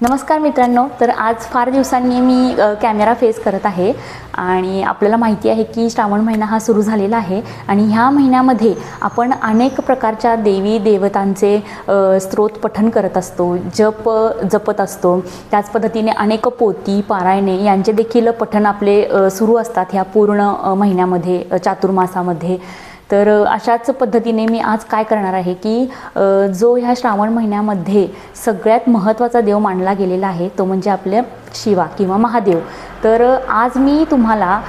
नमस्कार मित्रांनो, तर आज फार दिवसांनी मी कॅमेरा फेस करत आहे आणि आपल्याला माहिती आहे की श्रावण महिना हा सुरू झालेला आहे आणि ह्या महिन्यामध्ये आपण अनेक प्रकारच्या देवी देवतांचे स्तोत्र पठण करत असतो, जपत असतो। त्याच पद्धतीने अनेक पोथी पारायणे यांचे देखील पठण आपले सुरू असतात ह्या पूर्ण महिन्यामध्ये, चातुर्मासामध्ये। तर अशाच पद्धतीने मी आज काय करणार आहे की जो ह्या श्रावण महिन्यामध्ये सगळ्यात महत्त्वाचा देव मानला गेलेला आहे तो म्हणजे आपले शिवा किंवा महादेव। तर आज मी तुम्हाला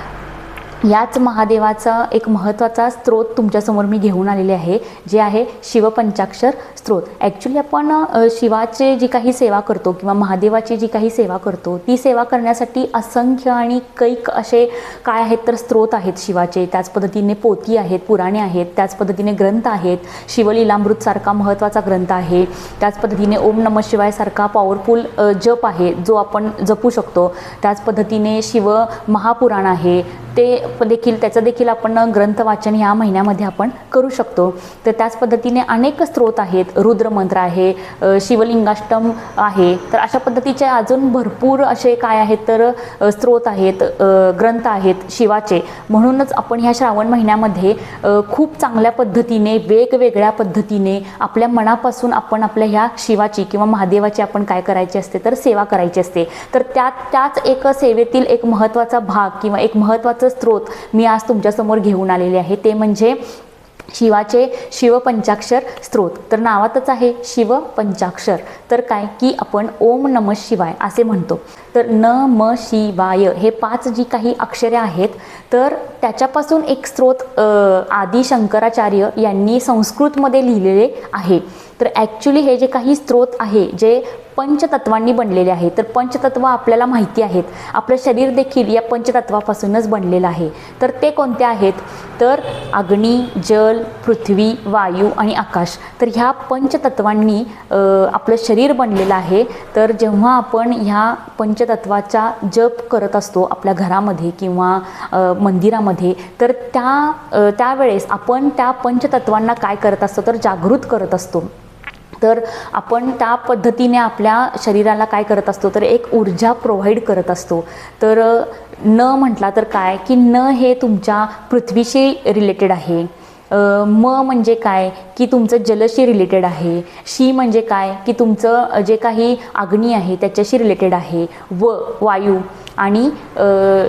याच महादेवाचा एक महत्त्वाचा स्तोत्र तुमच्यासमोर मी घेऊन आलेले आहे, जे आहे शिवपंचाक्षर स्तोत्र। ॲक्च्युली आपण शिवाचे जी काही सेवा करतो किंवा महादेवाची जी काही सेवा करतो ती सेवा करण्यासाठी असंख्य आणि कैक असे काय आहेत तर स्तोत्र आहेत शिवाचे। त्याच पद्धतीने पोथी आहेत, पुराणे आहेत, त्याच पद्धतीने ग्रंथ आहेत। शिवलीलामृत सारखा महत्त्वाचा ग्रंथ आहे। त्याच पद्धतीने ओम नमः शिवाय सारखा पॉवरफुल जप आहे जो आपण जपू शकतो। त्याच पद्धतीने शिव महापुराण आहे, ते देखील त्याचं देखील आपण ग्रंथ वाचन ह्या महिन्यामध्ये आपण करू शकतो। तर त्याच पद्धतीने अनेक स्तोत्र आहेत, रुद्रमंत्र आहे, शिवलिंगाष्टम आहे। तर अशा पद्धतीचे अजून भरपूर असे काय आहेत तर स्तोत्र आहेत, ग्रंथ आहेत शिवाचे। म्हणूनच आपण ह्या श्रावण महिन्यामध्ये खूप चांगल्या पद्धतीने वेगवेगळ्या पद्धतीने आपल्या मनापासून आपण आपल्या ह्या शिवाची किंवा महादेवाची आपण काय करायची असते तर सेवा करायची असते। तर त्याच एक सेवेतील एक महत्त्वाचा भाग किंवा एक महत्त्वाचा स्तोत्र मी आज तुमच्यासमोर घेऊन आलेले आहे, ते म्हणजे शिवाचे शिवपंचाक्षर स्तोत्र। तर नावातच आहे शिवपंचाक्षर। तर काय की आपण ओम नमः शिवाय असे म्हणतो। तर न म शिवाय हे 5 जी काही अक्षरे आहेत तर त्याच्यापासून एक स्तोत्र आदि शंकराचार्य यांनी संस्कृतमध्ये लिहिलेले आहे। तर ॲक्च्युली हे जे काही स्तोत्र आहे जे पंचतत्वांनी बनलेले आहे। तर पंचतत्व आपल्याला माहिती आहेत, आपलं शरीर देखील या पंचतत्वापासूनच बनलेलं आहे। तर ते कोणते आहेत तर अग्नी, जल, पृथ्वी, वायू आणि आकाश। तर ह्या पंचतत्वांनी आपलं शरीर बनलेलं आहे। तर जेव्हा आपण ह्या पंचतत्वाचा जप करत असतो आपल्या घरामध्ये किंवा मंदिरामध्ये, तर त्यावेळेस आपण त्या पंचतत्वांना काय करत असतो तर जागृत करत असतो। तर आपण त्या पद्धतीने आपल्या शरीराला काय करत असतो तर एक ऊर्जा प्रोव्हाइड करत असतो। तर न म्हटला तर काय की न हे तुमच्या पृथ्वीशी रिलेटेड आहे, म म्हणजे काय की तुमचं जलशी रिलेटेड आहे, शी म्हणजे काय की तुमचं जे काही अग्नी आहे त्याच्याशी रिलेटेड आहे, वायू आणि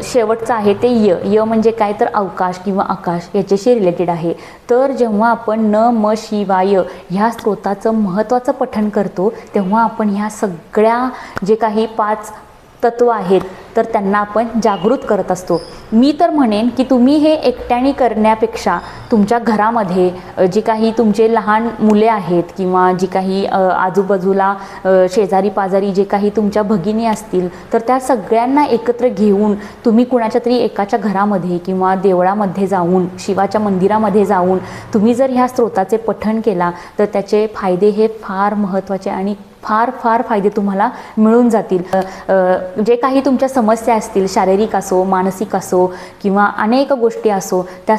शेवटचं आहे ते य म्हणजे काय तर अवकाश किंवा आकाश याच्याशी रिलेटेड आहे। तर जेव्हा आपण न म शिवाय ह्या स्तोत्राचं महत्त्वाचं पठण करतो तेव्हा आपण ह्या सगळ्या जे काही 5 तत्व आहेत तर त्यांना आपण जागृत करत असतो। मी तर म्हणेन की तुम्ही हे एकट्याने करण्यापेक्षा तुमच्या घरामध्ये जी काही तुमचे लहान मुले आहेत किंवा जी काही आजूबाजूला शेजारी पाजारी जे काही तुमच्या भगिनी असतील तर त्या सगळ्यांना एकत्र घेऊन तुम्ही कुणाच्या तरी एकाच्या घरामध्ये किंवा देवळामध्ये जाऊन, शिवाच्या मंदिरामध्ये जाऊन तुम्ही जर ह्या स्तोत्राचे पठण केला तर त्याचे फायदे हे फार महत्त्वाचे आणि फार फायदे तुम्हाला मिळून जातील। जे काही तुमच्या समस्या असतील, शारीरिक असो, मानसिक असो किंवा अनेक गोष्टी असो, त्या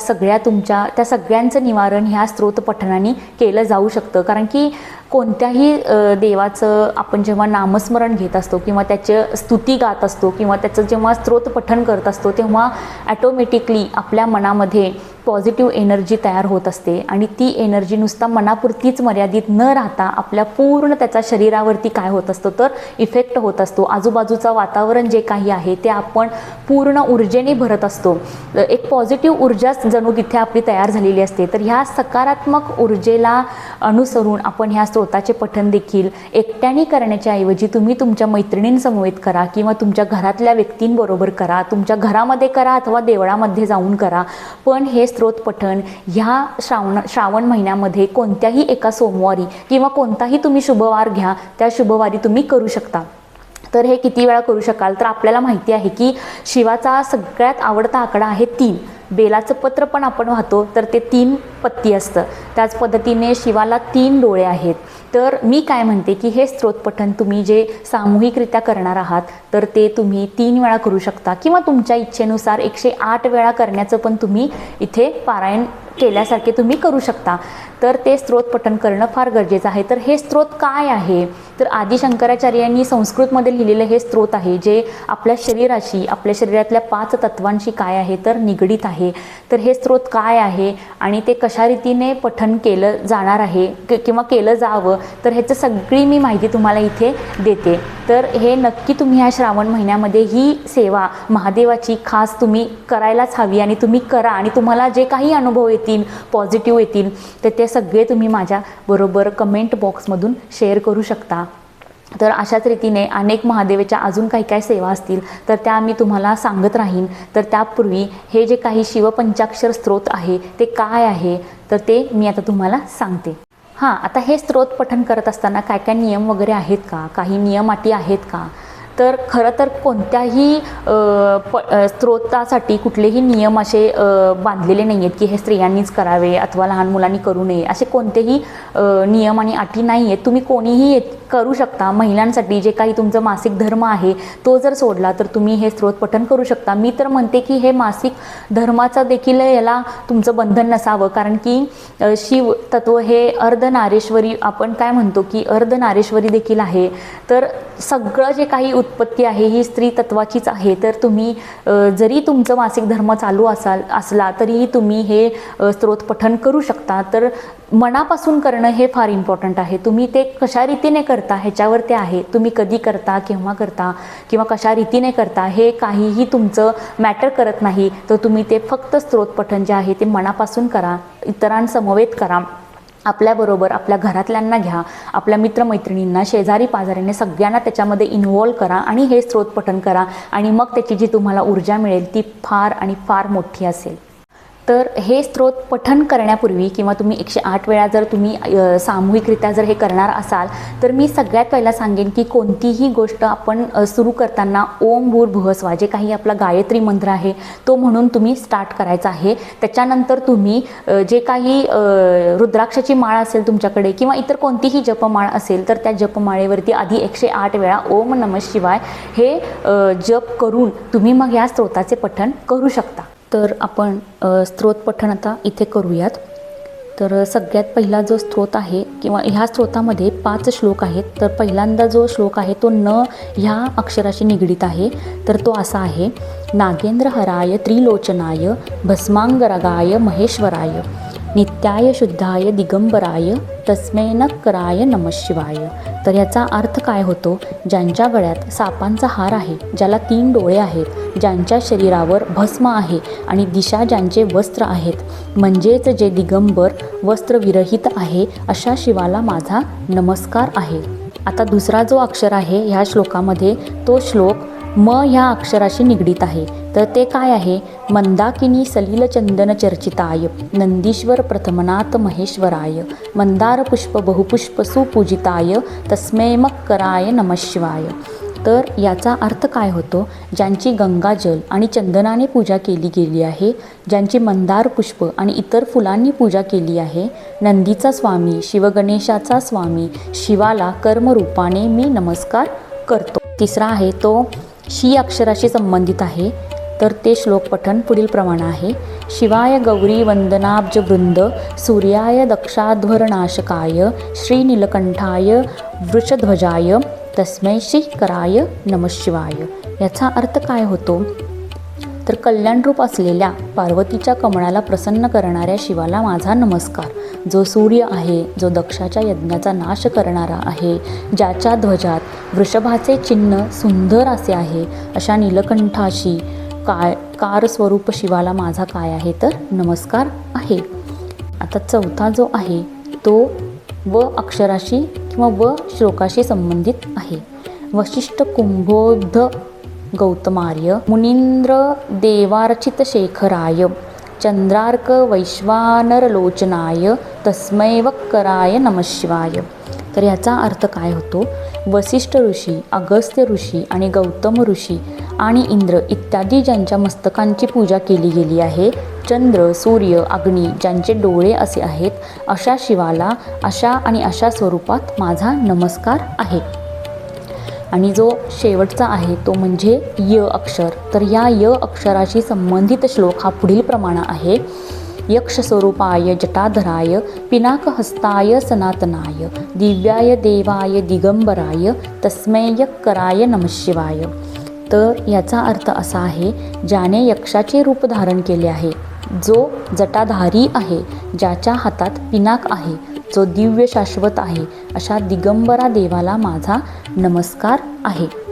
सगळ्यांचं निवारण ह्या स्तोत्र पठणाने केलं जाऊ शकतं। कारण की कोणत्याही देवाचं आपण जेव्हा नामस्मरण घेत असतो किंवा त्याचे स्तुती गात असतो किंवा त्याचं जेव्हा स्तोत्र पठण करत असतो तेव्हा ॲटोमॅटिकली आपल्या मनामध्ये पॉझिटिव्ह एनर्जी तयार होत असते आणि ती एनर्जी नुसता मनापुरतीच मर्यादित न राहता आपल्या पूर्ण त्याचा शरीरावरती काय होत असतो तर इफेक्ट होत असतो। आजूबाजूचं वातावरण जे काही आहे ते आपण पूर्ण ऊर्जेने भरत असतो, एक पॉझिटिव्ह ऊर्जाच जणू तिथे आपली तयार झालेली असते। तर ह्या सकारात्मक ऊर्जेला अनुसरून आपण ह्या स्तोत्राचे पठण देखील एकट्याने करण्याच्या ऐवजी तुम्ही तुमच्या मैत्रिणींसमवेत करा किंवा तुमच्या घरातल्या व्यक्तींबरोबर करा, तुमच्या घरामध्ये करा अथवा देवळामध्ये जाऊन करा। पण हे स्तोत्र पठण ह्या श्रावण महिन्यामध्ये कोणत्याही एका सोमवारी किंवा कोणताही तुम्ही शुभवार घ्या, त्या शुभवारी तुम्ही करू शकता। तर हे किती वेळा करू शकाल तर आपल्याला माहिती आहे की शिवाचा सगळ्यात आवडता आकडा आहे 3। बेलाचं पत्र पण आपण वाहतो तर ते 3 उत्पत्ती असतं, त्याच पद्धतीने शिवाला 3 डोळे आहेत. तर मी काय म्हणते की हे स्तोत्र पठण तुम्ही जे सामूहिकरित्या करणार आहात तर ते तुम्ही 3 वेळा करू शकता किंवा तुमच्या इच्छेनुसार 108 वेळा करण्याचं पण तुम्ही इथे पारायण केल्यासारखे तुम्ही करू शकता. तर ते स्तोत्र पठण करणं फार गरजेचं आहे. तर हे स्तोत्र काय आहे, तर आदि शंकराचार्यांनी संस्कृतमध्ये लिहिलेलं हे स्तोत्र आहे जे आपल्या शरीराशी, आपल्या शरीरातल्या 5 तत्वांशी काय आहे तर निगडीत आहे. तर हे स्तोत्र काय आहे आणि ते कशा रीतीने पठण केलं जाणार आहे किंवा केलं जावं, तर ह्याचं सगळी मी माहिती तुम्हाला इथे देते. तर हे नक्की तुम्ही ह्या श्रावण महिन्यामध्ये ही सेवा महादेवाची खास तुम्ही करायलाच हवी आणि तुम्ही करा. आणि तुम्हाला जे काही अनुभव येतील, पॉझिटिव्ह येतील, तर ते सगळे तुम्ही माझ्याबरोबर कमेंट बॉक्समधून शेअर करू शकता. तर अशाच रीतीने अनेक महादेवाच्या अजून काही काही सेवा असतील तर त्या मी तुम्हाला सांगत राहीन. तर त्यापूर्वी हे जे काही शिवपंचाक्षर स्तोत्र आहे ते काय आहे तर ते मी आता तुम्हाला सांगते. हां, आता हे स्तोत्र पठण करत असताना काय काय नियम वगैरे आहेत का, काही नियम अटी आहेत का, तर खरं तर कोणत्याही स्तोत्रासाठी कुठलेही नियम असे बांधलेले नाही आहेत की हे स्त्रियांनीच करावे अथवा लहान मुलांनी करू नये, असे कोणतेही नियम आणि अटी नाही आहेत. तुम्ही कोणीही करू शकता. महिलांसाठी जे काही तुमचं मासिक धर्म आहे तो जर सोडला तर तुम्ही हे स्तोत्र पठण करू शकता. मी तर म्हणते की हे मासिक धर्माचं देखील याला तुमचं बंधन नसावं, कारण की शिव तत्व हे अर्धनारेश्वरी, आपण काय म्हणतो की अर्धनारेश्वरी देखील आहे. तर सगळं जे काही उत्पत्ती आहे ही स्त्री तत्वाचीच आहे. तर तुम्ही जरी तुमचं मासिक धर्म चालू असला तरीही तुम्ही हे स्तोत्र पठण करू शकता. तर मनापासून करणं हे फार इम्पॉर्टंट आहे. तुम्ही ते कशा रीतीने करता ह्याच्यावर ते आहे. तुम्ही कधी करता, केव्हा करता किंवा कशा रीतीने करता हे काहीही तुमचं मॅटर करत नाही. तर तुम्ही ते फक्त स्तोत्र पठण जे आहे ते मनापासून करा, इतरांसमवेत करा, आपल्याबरोबर आपल्या घरातल्यांना घ्या, आपल्या मित्रमैत्रिणींना, शेजारी पाजारीने सगळ्यांना त्याच्यामध्ये इन्व्हॉल्व करा आणि हे स्तोत्र पठण करा. आणि मग त्याची जी तुम्हाला ऊर्जा मिळेल ती फार आणि फार मोठी असेल. तर हे स्तोत्र पठण करण्यापूर्वी किंवा तुम्ही 108 वेळा जर तुम्ही सामूहिकरित्या जर हे करणार असाल तर मी सगळ्यात पहिला सांगेन की कोणतीही गोष्ट आपण सुरू करताना ओम भूर्भुवः स्वः जे काही आपला गायत्री मंत्र आहे तो म्हणून तुम्ही स्टार्ट करायचा आहे. त्याच्यानंतर तुम्ही जे काही रुद्राक्षाची माळ असेल तुमच्याकडे किंवा इतर कोणतीही जपमाळ असेल तर त्या जपमाळेवरती आधी 108 वेळा ओम नमः शिवाय हे जप करून तुम्ही मग या स्तोत्राचे पठण करू शकता. तर आपण स्तोत्र पठण आता इथे करूयात. तर सगळ्यात पहिला जो स्तोत्र आहे किंवा ह्या स्तोत्रामध्ये 5 श्लोक आहेत. तर पहिल्यांदा जो श्लोक आहे तो न ह्या अक्षराशी निगडीत आहे. तर तो असा आहे, नागेंद्रहराय त्रिलोचनाय भस्मांगरगाय महेश्वराय नित्याय शुद्धाय दिगंबराय तस्मै नक्कराय नमः शिवाय. तर याचा अर्थ काय होतो, ज्यांच्या गळ्यात सापांचा हार आहे, ज्याला 3 डोळे आहेत, ज्यांच्या शरीरावर भस्म आहे आणि दिशा ज्यांचे वस्त्र आहेत, म्हणजेच जे दिगंबर वस्त्रविरहित आहे, अशा शिवाला माझा नमस्कार आहे. आता दुसरा जो अक्षर आहे ह्या श्लोकामध्ये तो श्लोक म ह्या अक्षराशी निगडीत आहे. तर ते काय आहे, मंदाकिनी सलील चंदन चर्चिताय नंदीश्वर प्रथमनाथ महेश्वराय मंदार पुष्प बहुपुष्प सुपूजिताय तस्मै मक्कराय नमः शिवाय. तर याचा अर्थ काय होतो, ज्यांची गंगाजल आणि चंदनाने पूजा केली गेली आहे, ज्यांची मंदार पुष्प आणि इतर फुलांनी पूजा केली आहे, नंदीचा स्वामी शिवगणेशाचा स्वामी शिवाला कर्मरूपाने मी नमस्कार करतो. तिसरा आहे तो शी अक्षराशी संबंधित आहे. तर ते श्लोक पठण पुढील प्रमाणे आहे, शिवाय गौरी वंदनाब्ज वृंद सूर्याय दक्षाध्वरनाशकाय श्रीनीलकंठाय वृषध्वजाय तस्मै श्रीकराय नमः शिवाय. याचा अर्थ काय होतो, तर कल्याणरूप असलेल्या पार्वतीच्या कमळाला प्रसन्न करणाऱ्या शिवाला माझा नमस्कार. जो सूर्य आहे, जो दक्षाच्या यज्ञाचा नाश करणारा आहे, ज्याच्या ध्वजात वृषभाचे चिन्ह सुंदर असे आहे, अशा नीलकंठाशी कार स्वरूप शिवाला माझा काय आहे तर नमस्कार आहे. आता चौथा जो आहे तो व अक्षराशी किंवा व श्लोकाशी संबंधित आहे. वशिष्ठ कुंभोद्ध गौतमार्य मुनींद्र देवार्चित शेखराय चंद्रार्क वैश्वानरलोचनाय तस्मै वक्कराय नमः शिवाय. तर याचा अर्थ काय होतो, वसिष्ठ ऋषी, अगस्त्य ऋषी आणि गौतम ऋषी आणि इंद्र इत्यादी ज्यांच्या मस्तकांची पूजा केली गेली आहे चंद्र, सूर्य, अग्नी ज्यांचे डोळे असे आहेत, अशा शिवाला अशा आणि अशा स्वरूपात माझा नमस्कार आहे. आणि जो शेवटचा आहे तो म्हणजे य अक्षर. तर या य अक्षराशी संबंधित श्लोक हा पुढील प्रमाणे आहे. यक्षस्वरूपाय जटाधराय पिनाकहस्ताय सनातनाय दिव्याय देवाय दिगंबराय तस्मै यक्कराय नमः शिवाय. तर याचा अर्थ असा आहे, ज्याने यक्षाचे रूप धारण केले आहे, जो जटाधारी आहे, ज्याच्या हातात पिनाक आहे, जो दिव्य शाश्वत आहे, अशा दिगंबरा देवाला माझा नमस्कार आहे.